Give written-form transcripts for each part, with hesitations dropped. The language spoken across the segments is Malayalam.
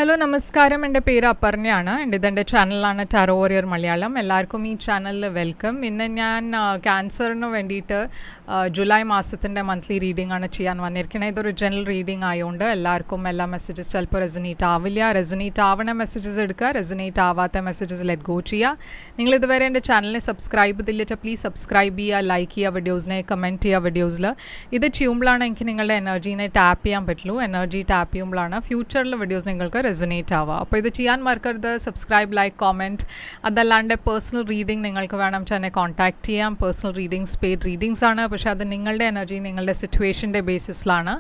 ഹലോ നമസ്കാരം, എൻ്റെ പേര് അപർണയാണ്. ഇതെൻ്റെ ചാനലാണ് ടാരോ വാരിയർ മലയാളം. എല്ലാവർക്കും ഈ ചാനലിൽ വെൽക്കം. ഇന്ന് ഞാൻ ക്യാൻസറിന് വേണ്ടിയിട്ട് ജൂലൈ മാസത്തിൻ്റെ മന്ത്ലി റീഡിംഗ് ആണ് ചെയ്യാൻ വന്നിരിക്കുന്നത്. ഇതൊരു ജനറൽ റീഡിംഗ് ആയതുകൊണ്ട് എല്ലാവർക്കും എല്ലാ മെസ്സേജസ് ചിലപ്പോൾ റെസൊനേറ്റ് ആവില്ല. റെസൊനേറ്റ് ആവണ മെസ്സേജസ് എടുക്കുക, റെസൊനേറ്റ് ആവാത്ത മെസ്സേജസ് ലെറ്റ് ഗോ ചെയ്യുക. നിങ്ങൾ ഇതുവരെ എൻ്റെ ചാനലിനെ സബ്സ്ക്രൈബ് ചെയ്തില്ല പ്ലീസ് സബ്സ്ക്രൈബ് ചെയ്യുക, ലൈക്ക് ചെയ്യുക, വീഡിയോസിനെ കമൻറ്റ് ചെയ്യുക. വീഡിയോസിൽ ഇത് ചെയ്യുമ്പോഴാണ് എനിക്ക് നിങ്ങളുടെ എനർജീനെ ടാപ്പ് ചെയ്യാൻ പറ്റുള്ളൂ. എനർജി ടാപ്പ് ചെയ്യുമ്പോഴാണ് ഫ്യൂച്ചറിൽ വീഡിയോസ് നിങ്ങൾക്ക് റെസൊനേറ്റ് ആവുക. അപ്പോൾ ഇത് ചെയ്യാൻ മറക്കരുത്. Subscribe, like, comment. അതല്ലാണ്ട് പേഴ്സണൽ റീഡിംഗ് നിങ്ങൾക്ക് വേണം എന്നെ കോൺടാക്റ്റ് ചെയ്യാം. പേഴ്സണൽ റീഡിങ്സ് പെയ്ഡ് റീഡിങ്സ് ആണ്, പക്ഷേ അത് നിങ്ങളുടെ എനർജി നിങ്ങളുടെ സിറ്റുവേഷൻ്റെ ബേസിസിലാണ്.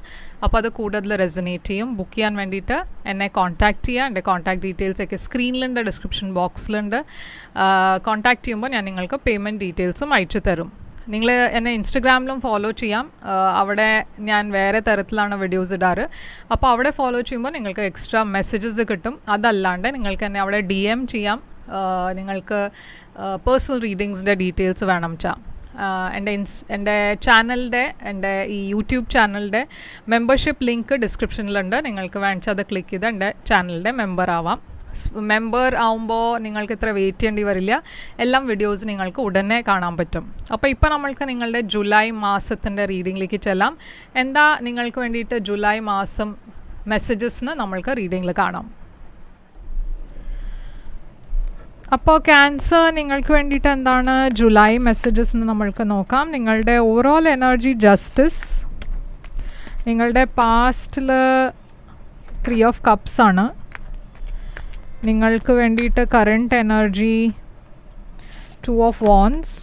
അപ്പോൾ അത് കൂടുതൽ റെസൊനേറ്റ് ചെയ്യും. ബുക്ക് ചെയ്യാൻ വേണ്ടിയിട്ട് എന്നെ കോൺടാക്റ്റ് ചെയ്യുക. എൻ്റെ കോൺടാക്ട് ഡീറ്റെയിൽസ് ഒക്കെ സ്ക്രീനിലുണ്ട്, ഡിസ്ക്രിപ്ഷൻ ബോക്സിലുണ്ട്. കോൺടാക്റ്റ് ചെയ്യുമ്പോൾ ഞാൻ നിങ്ങൾക്ക് പേയ്മെൻറ്റ് ഡീറ്റെയിൽസും അയച്ചു തരും. നിങ്ങൾ എന്നെ ഇൻസ്റ്റഗ്രാമിലും ഫോളോ ചെയ്യാം. അവിടെ ഞാൻ വേറെ തരത്തിലാണ് വീഡിയോസ് ഇടാറ്. അപ്പോൾ അവിടെ ഫോളോ ചെയ്യുമ്പോൾ നിങ്ങൾക്ക് എക്സ്ട്രാ മെസ്സേജസ് കിട്ടും. അതല്ലാണ്ട് നിങ്ങൾക്ക് എന്നെ അവിടെ DM ചെയ്യാം. നിങ്ങൾക്ക് പേഴ്സണൽ റീഡിങ്സിൻ്റെ ഡീറ്റെയിൽസ് വേണം വെച്ചാൽ എൻ്റെ ചാനലിൻ്റെ എൻ്റെ ഈ യൂട്യൂബ് ചാനലിൻ്റെ മെമ്പർഷിപ്പ് ലിങ്ക് ഡിസ്ക്രിപ്ഷനിലുണ്ട്. നിങ്ങൾക്ക് വേണിച്ചാൽ അത് ക്ലിക്ക് ചെയ്ത് എൻ്റെ ചാനലിൻ്റെ മെമ്പർ ആവാം. മെമ്പർ ആവുമ്പോൾ നിങ്ങൾക്ക് ഇത്ര വെയിറ്റ് ചെയ്യേണ്ടി വരില്ല. എല്ലാം വീഡിയോസ് നിങ്ങൾക്ക് ഉടനെ കാണാൻ പറ്റും. അപ്പോൾ ഇപ്പോൾ നമ്മൾക്ക് നിങ്ങളുടെ ജൂലൈ മാസത്തിൻ്റെ റീഡിങ്ങിലേക്ക് ചെല്ലാം. എന്താ നിങ്ങൾക്ക് വേണ്ടിയിട്ട് ജൂലൈ മാസം മെസ്സേജസിന് നമ്മൾക്ക് റീഡിങ്ങിൽ കാണാം. അപ്പോൾ ക്യാൻസർ നിങ്ങൾക്ക് വേണ്ടിയിട്ട് എന്താണ് ജൂലൈ മെസ്സേജസ് എന്ന് നമ്മൾക്ക് നോക്കാം. നിങ്ങളുടെ ഓവറോൾ എനർജി ജസ്റ്റിസ്. നിങ്ങളുടെ പാസ്റ്റിൽ 3 ഓഫ് കപ്സ് ആണ്. നിങ്ങൾക്ക് വേണ്ടിയിട്ട് കറണ്ട് എനർജി 2 ഓഫ് വാൻഡ്സ്.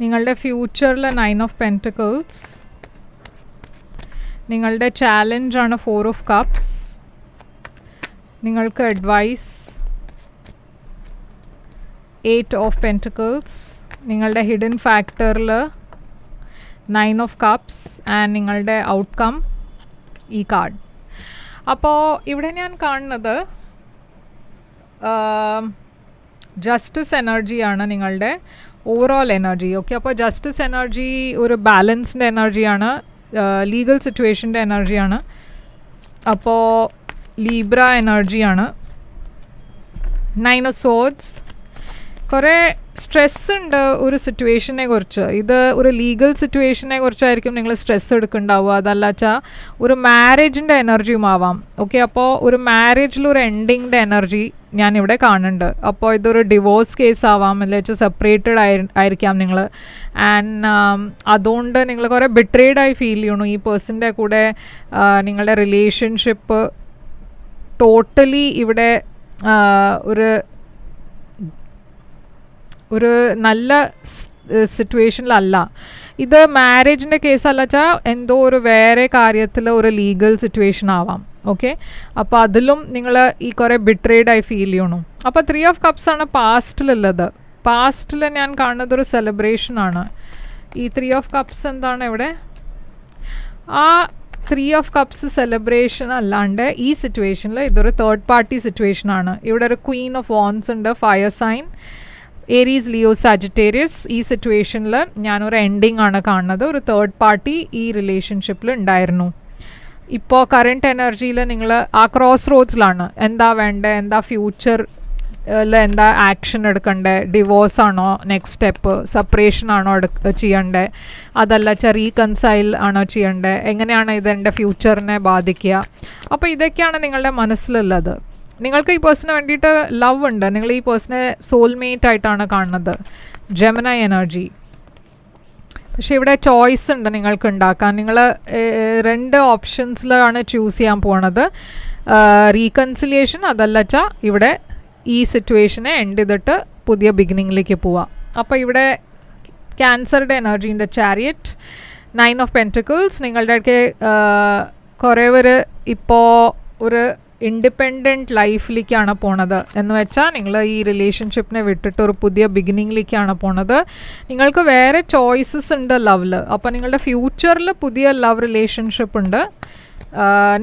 നിങ്ങളുടെ ഫ്യൂച്ചറിൽ 9 ഓഫ് പെൻറ്റക്കിൾസ്. നിങ്ങളുടെ ചാലഞ്ചാണ് 4 ഓഫ് കപ്സ്. നിങ്ങൾക്ക് അഡ്വൈസ് 8 ഓഫ് പെൻറ്റക്കിൾസ്. നിങ്ങളുടെ ഹിഡൻ ഫാക്ടറിൽ 9 ഓഫ് കപ്സ് ആൻഡ് നിങ്ങളുടെ ഔട്ട്കം ഈ കാർഡ്. അപ്പോൾ ഇവിടെ ഞാൻ കാണുന്നത് ജസ്റ്റിസ് എനർജിയാണ് നിങ്ങളുടെ ഓവറോൾ എനർജി. ഓക്കെ, അപ്പോൾ ജസ്റ്റിസ് എനർജി ഒരു ബാലൻസ്ഡ് എനർജിയാണ്, ലീഗൽ സിറ്റുവേഷൻ്റെ എനർജിയാണ്. അപ്പോൾ ലീബ്ര എനർജിയാണ്. 9 ഓഫ് സോഡ്സ്. കുറേ സ്ട്രെസ് ഉണ്ട് ഒരു സിറ്റുവേഷനെ കുറിച്ച്. ഇത് ഒരു ലീഗൽ സിറ്റുവേഷനെ കുറിച്ചായിരിക്കും നിങ്ങൾ സ്ട്രെസ് എടുക്കുന്നുണ്ടാവുക. അതല്ല വെച്ചാൽ ഒരു മാരേജിൻ്റെ എനർജിയും ആവാം. ഓക്കെ, അപ്പോൾ ഒരു മാരേജിലൊരു എൻഡിങ്ങിൻ്റെ എനർജി ഞാനിവിടെ കാണുന്നുണ്ട്. അപ്പോൾ ഇതൊരു ഡിവോഴ്സ് കേസ് ആവാം, അല്ലെ വെച്ചാൽ സെപ്പറേറ്റഡ് ആയിരിക്കാം നിങ്ങൾ. ആൻഡ് അതുകൊണ്ട് നിങ്ങൾ കുറേ ബിട്രേഡായി ഫീൽ ചെയ്യണു. ഈ പേഴ്സൻ്റെ കൂടെ നിങ്ങളുടെ റിലേഷൻഷിപ്പ് ടോട്ടലി ഇവിടെ ഒരു നല്ല സിറ്റുവേഷനിലല്ല. ഇത് മാരേജിൻ്റെ കേസല്ല വെച്ചാൽ എന്തോ ഒരു വേറെ കാര്യത്തിൽ ഒരു ലീഗൽ സിറ്റുവേഷൻ ആവാം. ഓക്കെ, അപ്പോൾ അതിലും നിങ്ങൾ ഈ കുറേ ബിട്രേഡായി ഫീൽ ചെയ്യണു. അപ്പോൾ 3 ഓഫ് കപ്സ് ആണ് പാസ്റ്റിലുള്ളത്. പാസ്റ്റിൽ ഞാൻ കാണുന്നത് ഒരു സെലിബ്രേഷനാണ്. ഈ 3 ഓഫ് കപ്സ് എന്താണ് ഇവിടെ? ആ 3 ഓഫ് കപ്സ് സെലിബ്രേഷൻ അല്ലാണ്ട് ഈ സിറ്റുവേഷനിൽ ഇതൊരു തേർഡ് പാർട്ടി സിറ്റുവേഷനാണ്. ഇവിടെ ഒരു ക്വീൻ ഓഫ് വാൻഡ്സ് ഉണ്ട്, fire sign, Aries, Leo, Sagittarius. ഈ സിറ്റുവേഷനിൽ ഞാനൊരു എൻഡിങ് ആണ് കാണുന്നത്. ഒരു തേർഡ് പാർട്ടി ഈ റിലേഷൻഷിപ്പിൽ ഉണ്ടായിരുന്നു. ഇപ്പോൾ കറണ്ട് എനർജിയിൽ നിങ്ങൾ ആ ക്രോസ് റോഡ്സിലാണ്. എന്താ വേണ്ടത്, എന്താ ഫ്യൂച്ചറിൽ എന്താ ആക്ഷൻ എടുക്കണ്ടേ? ഡിവോഴ്സ് ആണോ നെക്സ്റ്റ് സ്റ്റെപ്പ്? സെപ്പറേഷൻ ആണോ ചെയ്യണ്ടേ? അതല്ല റീകൺസൈൽ ആണോ ചെയ്യണ്ടേ? എങ്ങനെയാണ് ഇതെൻ്റെ ഫ്യൂച്ചറിനെ ബാധിക്കുക? അപ്പോൾ ഇതൊക്കെയാണ് നിങ്ങളുടെ മനസ്സിലുള്ളത്. നിങ്ങൾക്ക് ഈ പേഴ്സണിന് വേണ്ടിയിട്ട് ലവ് ഉണ്ട്. നിങ്ങൾ ഈ പേഴ്സണെ സോൾമേറ്റ് ആയിട്ടാണ് കാണുന്നത്. Gemini energy. പക്ഷേ ഇവിടെ ചോയ്സ് ഉണ്ട് നിങ്ങൾക്ക് ഉണ്ടാക്കാൻ. നിങ്ങൾ 2 ഓപ്ഷൻസിലാണ് ചൂസ് ചെയ്യാൻ പോണത്. റീകൺസിലിയേഷൻ, അതല്ല വെച്ചാൽ ഇവിടെ ഈ സിറ്റുവേഷനെ എൻഡ് ചെയ്തിട്ട് പുതിയ ബിഗിനിങ്ങിലേക്ക് പോവാം. അപ്പോൾ ഇവിടെ ക്യാൻസറുടെ എനർജീൻ്റെ ചാരിയറ്റ്, 9 ഓഫ് പെൻറ്റക്കിൾസ്. നിങ്ങളുടെയൊക്കെ കുറേ പേര് ഇപ്പോൾ ഒരു ഇൻഡിപെൻഡൻറ്റ് ലൈഫിലേക്കാണ് പോണത്. എന്ന് വെച്ചാൽ നിങ്ങൾ ഈ റിലേഷൻഷിപ്പിനെ വിട്ടിട്ട് ഒരു പുതിയ ബിഗിനിങ്ങിലേക്കാണ് പോണത്. നിങ്ങൾക്ക് വേറെ ചോയ്സസ് ഉണ്ട് ലവിൽ. അപ്പോൾ നിങ്ങളുടെ ഫ്യൂച്ചറിൽ പുതിയ ലവ് റിലേഷൻഷിപ്പ് ഉണ്ട്.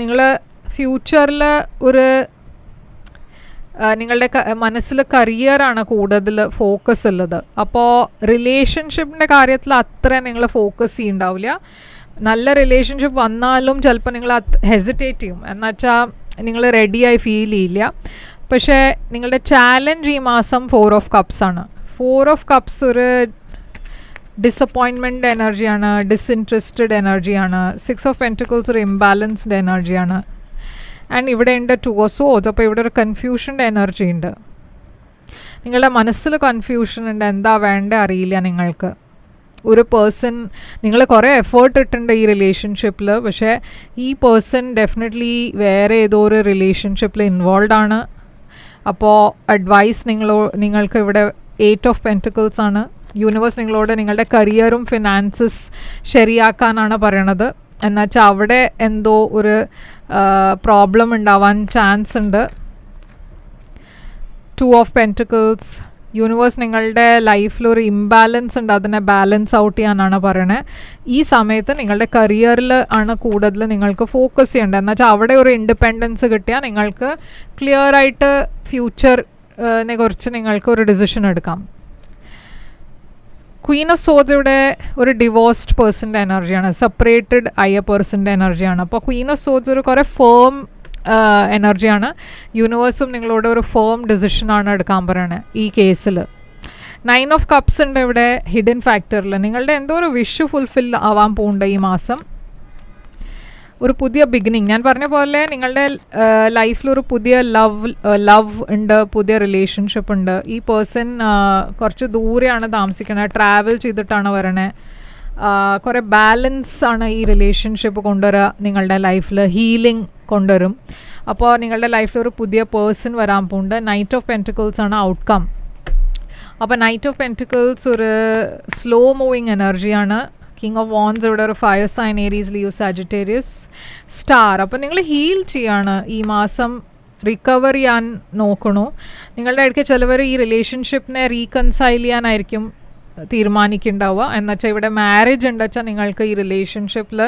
നിങ്ങൾ ഫ്യൂച്ചറിൽ ഒരു നിങ്ങളുടെ മനസ്സിൽ കരിയറാണ് കൂടുതൽ ഫോക്കസ് ഉള്ളത്. അപ്പോൾ റിലേഷൻഷിപ്പിൻ്റെ കാര്യത്തിൽ അത്ര നിങ്ങൾ ഫോക്കസ് ചെയ്യുന്നുണ്ടാവില്ല. നല്ല റിലേഷൻഷിപ്പ് വന്നാലും ചിലപ്പോൾ നിങ്ങൾ ഹെസിറ്റേറ്റ് ചെയ്യും, എന്നുവെച്ചാൽ നിങ്ങൾ റെഡിയായി ഫീൽ ചെയ്യില്ല. പക്ഷേ നിങ്ങളുടെ ചാലഞ്ച് ഈ മാസം 4 ഓഫ് കപ്സ് ആണ്. 4 ഓഫ് കപ്സ് ഒരു ഡിസപ്പോയിൻമെൻറ്റ് എനർജിയാണ്, ഡിസ്ഇൻട്രസ്റ്റഡ് എനർജിയാണ്. 6 ഓഫ് പെൻറ്റിക്കിൾസ് ഒരു ഇംബാലൻസ്ഡ് എനർജിയാണ്. ആൻഡ് ഇവിടെ ഉണ്ട് 2 ഓഫ് സോർഡ്സ്. അപ്പോൾ ഇവിടെ ഒരു കൺഫ്യൂഷൻ്റെ എനർജി ഉണ്ട്. നിങ്ങളുടെ മനസ്സിൽ കൺഫ്യൂഷൻ ഉണ്ട്, എന്താ വേണ്ട അറിയില്ല നിങ്ങൾക്ക്. ഒരു പേഴ്സൺ, നിങ്ങൾ കുറേ എഫേർട്ട് ഇട്ടിട്ടുണ്ട് ഈ റിലേഷൻഷിപ്പിൽ, പക്ഷേ ഈ പേഴ്സൺ ഡെഫിനറ്റ്ലി വേറെ ഏതോ ഒരു റിലേഷൻഷിപ്പിൽ ഇൻവോൾവ് ആണ്. അപ്പോൾ അഡ്വൈസ് നിങ്ങൾക്ക് ഇവിടെ 8 ഓഫ് പെൻറ്റിക്കിൾസ് ആണ്. യൂണിവേഴ്സ് നിങ്ങളോട് നിങ്ങളുടെ കരിയറും ഫിനാൻസസ് ശരിയാക്കാനാണ് പറയണത്. എന്നുവെച്ചാൽ അവിടെ എന്തോ ഒരു പ്രോബ്ലം ഉണ്ടാവാൻ ചാൻസ് ഉണ്ട്. 2 ഓഫ് പെൻറ്റിക്കിൾസ്. യൂണിവേഴ്സ് നിങ്ങളുടെ ലൈഫിലൊരു ഇംബാലൻസ് ഉണ്ട്, അതിനെ ബാലൻസ് ഔട്ട് ചെയ്യാനാണ് പറയണത്. ഈ സമയത്ത് നിങ്ങളുടെ കരിയറിൽ ആണ് കൂടുതൽ നിങ്ങൾക്ക് ഫോക്കസ് ചെയ്യേണ്ടത്. എന്നുവെച്ചാൽ അവിടെ ഒരു ഇൻഡിപെൻഡൻസ് കിട്ടിയാൽ നിങ്ങൾക്ക് ക്ലിയർ ആയിട്ട് ഫ്യൂച്ചറിനെ കുറിച്ച് നിങ്ങൾക്ക് ഒരു ഡിസിഷൻ എടുക്കാം. ക്വീൻ ഓഫ് സോർഡ്സ് ഇവിടെ ഒരു ഡിവോഴ്സ്ഡ് പേഴ്സൻ്റെ എനർജിയാണ്, സെപ്പറേറ്റഡ് ആയ പേഴ്സൻ്റെ എനർജിയാണ്. അപ്പോൾ ക്വീൻ ഓഫ് സോർഡ്സ് ഒരു കുറേ ഫേം എനർജിയാണ്. യൂണിവേഴ്സും നിങ്ങളോട് ഒരു ഫേം ഡിസിഷനാണ് എടുക്കാൻ പറയണത് ഈ കേസിൽ. 9 ഓഫ് കപ്സ് ഉണ്ട് ഇവിടെ ഹിഡൻ ഫാക്ടറിൽ. നിങ്ങളുടെ എന്തോ ഒരു വിഷ് ഫുൾഫിൽ ആവാൻ പോകുന്നുണ്ട് ഈ മാസം. ഒരു പുതിയ ബിഗിനിങ്, ഞാൻ പറഞ്ഞ പോലെ നിങ്ങളുടെ ലൈഫിലൊരു പുതിയ ലവ് ഉണ്ട്, പുതിയ റിലേഷൻഷിപ്പ് ഉണ്ട്. ഈ പേഴ്സൺ കുറച്ച് ദൂരെയാണ് താമസിക്കുന്നത്, ട്രാവൽ ചെയ്തിട്ടാണ് വരണേ. കുറേ ബാലൻസ് ആണ് ഈ റിലേഷൻഷിപ്പ് കൊണ്ടുവരിക നിങ്ങളുടെ ലൈഫിൽ, ഹീലിംഗ് കൊണ്ടുവരും. അപ്പോൾ നിങ്ങളുടെ ലൈഫിൽ ഒരു പുതിയ പേഴ്സൺ വരാൻ പോകുന്നുണ്ട്. നൈറ്റ് ഓഫ് പെൻറ്റിക്കിൾസ് ആണ് ഔട്ട്കം. അപ്പോൾ നൈറ്റ് ഓഫ് പെൻറ്റിക്കിൾസ് ഒരു സ്ലോ മൂവിങ് എനർജിയാണ്. കിങ് ഓഫ് വാൻസ് ഇവിടെ ഒരു fire sign, Aries, Leo, Sagittarius, star. അപ്പോൾ നിങ്ങൾ ഹീൽ ചെയ്യാണ് ഈ മാസം, റിക്കവർ ചെയ്യാൻ നോക്കണു. നിങ്ങളുടെ ഇടയ്ക്ക് ചിലവർ ഈ റിലേഷൻഷിപ്പിനെ റീകൺസൈൽ ചെയ്യാനായിരിക്കും തീരുമാനിക്കുന്നുണ്ടാവുക. എന്നുവെച്ചാൽ ഇവിടെ മാരേജ് ഉണ്ടെച്ചാൽ നിങ്ങൾക്ക് ഈ റിലേഷൻഷിപ്പിൽ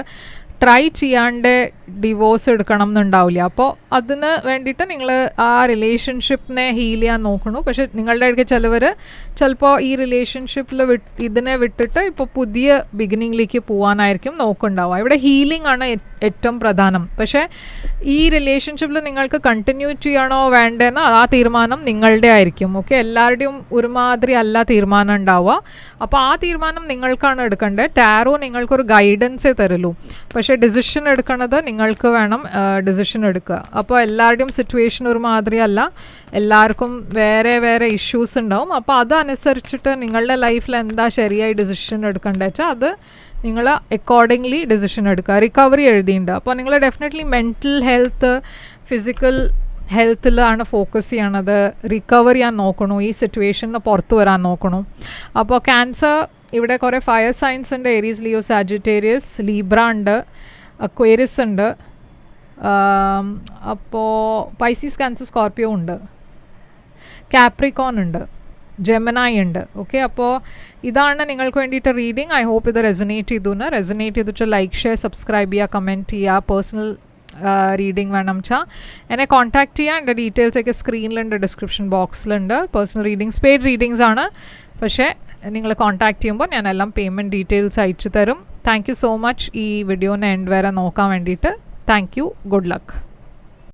ട്രൈ ചെയ്യാണ്ട് ഡിവോഴ്സ് എടുക്കണം എന്നുണ്ടാവില്ല. അപ്പോൾ അതിന് വേണ്ടിയിട്ട് നിങ്ങൾ ആ റിലേഷൻഷിപ്പിനെ ഹീൽ ചെയ്യാൻ നോക്കണു. പക്ഷെ നിങ്ങളുടെ ഇടയ്ക്ക് ചിലപ്പോൾ ഈ റിലേഷൻഷിപ്പിൽ ഇതിനെ വിട്ടിട്ട് ഇപ്പോൾ പുതിയ ബിഗിനിങ്ങിലേക്ക് പോകാനായിരിക്കും നോക്കുന്നുണ്ടാവുക. ഇവിടെ ഹീലിംഗ് ആണ് ഏറ്റവും പ്രധാനം. പക്ഷേ ഈ റിലേഷൻഷിപ്പിൽ നിങ്ങൾക്ക് കണ്ടിന്യൂ ചെയ്യണോ വേണ്ടതെന്ന് ആ തീരുമാനം നിങ്ങളുടെ ആയിരിക്കും. ഓക്കെ, എല്ലാവരുടെയും ഒരുമാതിരി അല്ല തീരുമാനം ഉണ്ടാവുക. അപ്പോൾ ആ തീരുമാനം നിങ്ങൾക്കാണ് എടുക്കേണ്ടത്. ടാറോ നിങ്ങൾക്കൊരു ഗൈഡൻസേ തരുള്ളൂ, പക്ഷേ ഡിസിഷൻ എടുക്കണത് നിങ്ങൾക്ക് വേണം ഡിസിഷൻ എടുക്കുക. അപ്പോൾ എല്ലാവരുടെയും സിറ്റുവേഷൻ ഒരുമാതിരി അല്ല, എല്ലാവർക്കും വേറെ വേറെ ഇഷ്യൂസ് ഉണ്ടാവും. അപ്പോൾ അതനുസരിച്ചിട്ട് നിങ്ങളുടെ ലൈഫിൽ എന്താ ശരിയായി ഡിസിഷൻ എടുക്കേണ്ടത് വെച്ചാൽ അത് നിങ്ങൾ അക്കോർഡിംഗ്ലി ഡിസിഷൻ എടുക്കുക. റിക്കവറി എഴുതിയിട്ടുണ്ട്. അപ്പോൾ നിങ്ങൾ ഡെഫിനറ്റ്ലി മെൻറ്റൽ ഹെൽത്ത്, ഫിസിക്കൽ ഹെൽത്തിലാണ് ഫോക്കസ് ചെയ്യണത്. റിക്കവർ ചെയ്യാൻ നോക്കണു, ഈ സിറ്റുവേഷനിൽ പുറത്ത് വരാൻ നോക്കണു. അപ്പോൾ ക്യാൻസർ ഇവിടെ കുറേ ഫയർ സൈൻസ് ഉണ്ട്. ഏരീസ്, ലിയോ, സാജിറ്റേറിയസ്, ലീബ്ര ഉണ്ട്, അക്വേറിയസ് ഉണ്ട്. അപ്പോൾ പൈസീസ്, ക്യാൻസർ, സ്കോർപ്പിയോ ഉണ്ട്, കാപ്രിക്കോൺ ഉണ്ട്, ജെമിനായി ഉണ്ട്. ഓക്കെ, അപ്പോൾ ഇതാണ് നിങ്ങൾക്ക് വേണ്ടിയിട്ട് റീഡിങ്. ഐ ഹോപ്പ് ഇത് റെസൊനേറ്റ് ചെയ്തിട്ട് ലൈക്ക്, ഷെയർ, സബ്സ്ക്രൈബ് ചെയ്യുക, കമൻറ്റ് ചെയ്യുക. പേഴ്സണൽ റീഡിങ് വേണം വെച്ചാൽ എന്നെ കോൺടാക്റ്റ് ചെയ്യുക. എൻ്റെ ഡീറ്റെയിൽസൊക്കെ സ്ക്രീനിലുണ്ട്, ഡിസ്ക്രിപ്ഷൻ ബോക്സിലുണ്ട്. പേഴ്സണൽ റീഡിങ്സ് പെയ്ഡ് റീഡിങ്സ് ആണ്, പക്ഷേ നിങ്ങൾ കോൺടാക്റ്റ് ചെയ്യുമ്പോൾ ഞാനെല്ലാം പേയ്മെൻറ്റ് ഡീറ്റെയിൽസ് അയച്ചു തരും. താങ്ക് യു സോ മച്ച് ഈ വീഡിയോനെ എൻഡ് വരെ നോക്കാൻ വേണ്ടിയിട്ട്. Thank you, good luck.